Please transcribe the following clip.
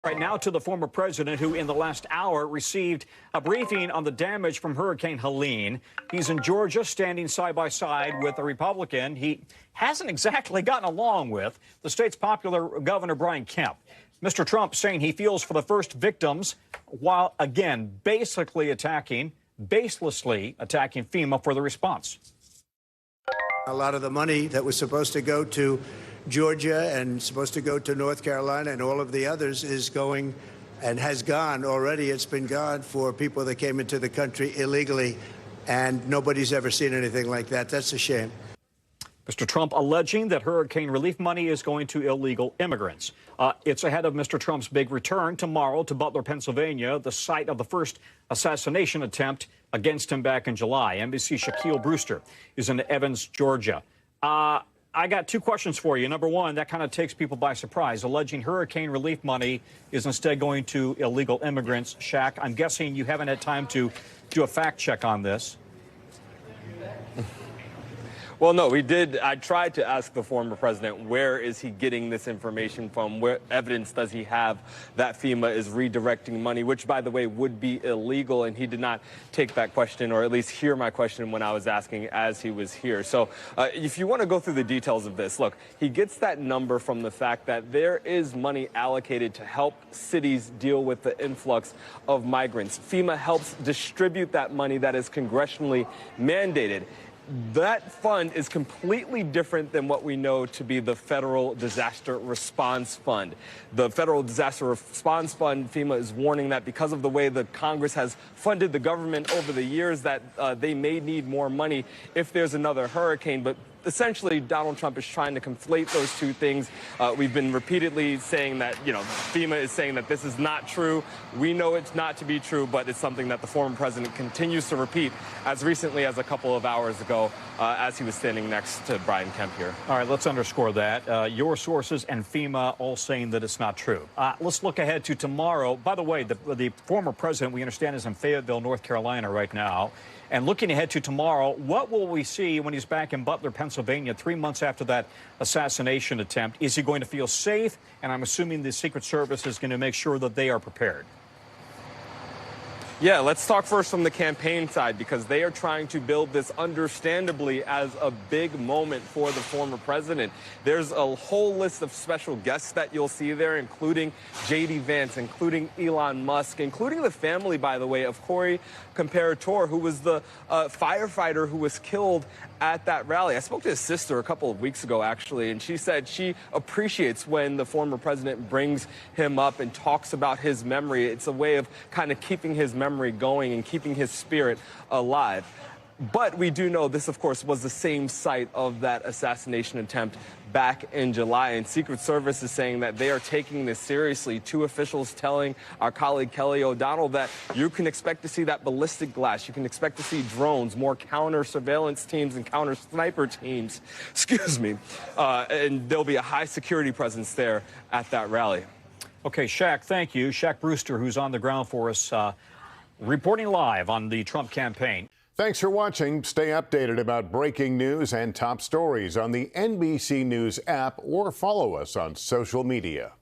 Right now to the former president, who in the last hour received a briefing on the damage from Hurricane Helene. He's in Georgia, standing side by side with a Republican he hasn't exactly gotten along with, the state's popular Governor Brian Kemp. Mr. Trump saying he feels for the first victims, while again baselessly attacking FEMA for the response. A lot of the money that was supposed to go to Georgia and supposed to go to North Carolina and all of the others is going and has gone already. It's been gone for people that came into the country illegally, and nobody's ever seen anything like that. That's a shame. Mr. Trump alleging that hurricane relief money is going to illegal immigrants. It's ahead of Mr. Trump's big return tomorrow to Butler, Pennsylvania, the site of the first assassination attempt against him back in July. NBC Shaquille Brewster is in Evans, Georgia. I got two questions for you. Number one, that kind of takes people by surprise. Alleging hurricane relief money is instead going to illegal immigrants. Shaq, I'm guessing you haven't had time to do a fact check on this. Well, no, we did. I tried to ask the former president, where is he getting this information from? What evidence does he have that FEMA is redirecting money, which, by the way, would be illegal? And he did not take that question, or at least hear my question when I was asking as he was here. So if you want to go through the details of this, look, he gets that number from the fact that there is money allocated to help cities deal with the influx of migrants. FEMA helps distribute that money that is congressionally mandated. That fund is completely different than what we know to be the Federal Disaster Response Fund. The Federal Disaster Response Fund, FEMA is warning that because of the way the Congress has funded the government over the years, that they may need more money if there's another hurricane. But essentially, Donald Trump is trying to conflate those two things. We've been repeatedly saying that, FEMA is saying that this is not true. We know it's not to be true, but it's something that the former president continues to repeat as recently as a couple of hours ago as he was standing next to Brian Kemp here. All right, let's underscore that. Your sources and FEMA all saying that it's not true. Let's look ahead to tomorrow. By the way, the former president, we understand, is in Fayetteville, North Carolina right now. And looking ahead to tomorrow, what will we see when he's back in Butler, Pennsylvania, 3 months after that assassination attempt? Is he going to feel safe? And I'm assuming the Secret Service is going to make sure that they are prepared. Yeah, let's talk first from the campaign side, because they are trying to build this understandably as a big moment for the former president. There's a whole list of special guests that you'll see there, including J.D. Vance, including Elon Musk, including the family, by the way, of Corey Comparator, who was the firefighter who was killed at that rally. I spoke to his sister a couple of weeks ago, actually, and she said she appreciates when the former president brings him up and talks about his memory. It's a way of kind of keeping his memory going and keeping his spirit alive. But we do know this, of course, was the same site of that assassination attempt back in July. And Secret Service is saying that they are taking this seriously. Two officials telling our colleague Kelly O'Donnell that you can expect to see that ballistic glass. You can expect to see drones, more counter surveillance teams and counter sniper teams. Excuse me. And there'll be a high security presence there at that rally. Okay, Shaq, thank you. Shaq Brewster, who's on the ground for us, reporting live on the Trump campaign. Thanks for watching. Stay updated about breaking news and top stories on the NBC News app or follow us on social media.